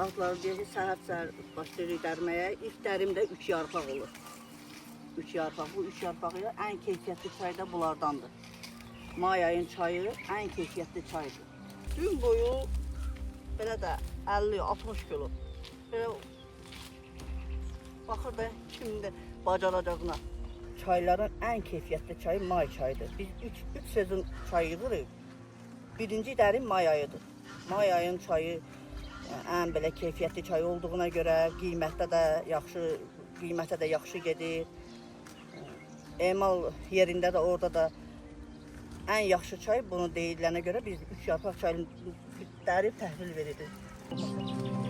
Saatları deyək ki, səhər başlayırıq dərməyə. İlk dərim də 3 yarpaq olur. 3 yarpaq. Bu 3 yarpağı ən keyfiyyətli çay da bunlardandır. May ayın çayı ən keyfiyyətli çaydır. Gün boyu belə də 50-60 kilo. Belə baxır da kimdə bacaracağına. Çayların ən keyfiyyətli çayı may çayıdır. Biz 3 sezon çay yığırıq. Birinci dərim may ayıdır. May ayın çayı ən belə keyfiyyətli çay olduğuna görə qiymətdə də yaxşı gedir. Emal yerində də orada da ən yaxşı çay bunu deyilənə görə biz 3 yarpaq çayını dərib təhvil veririk.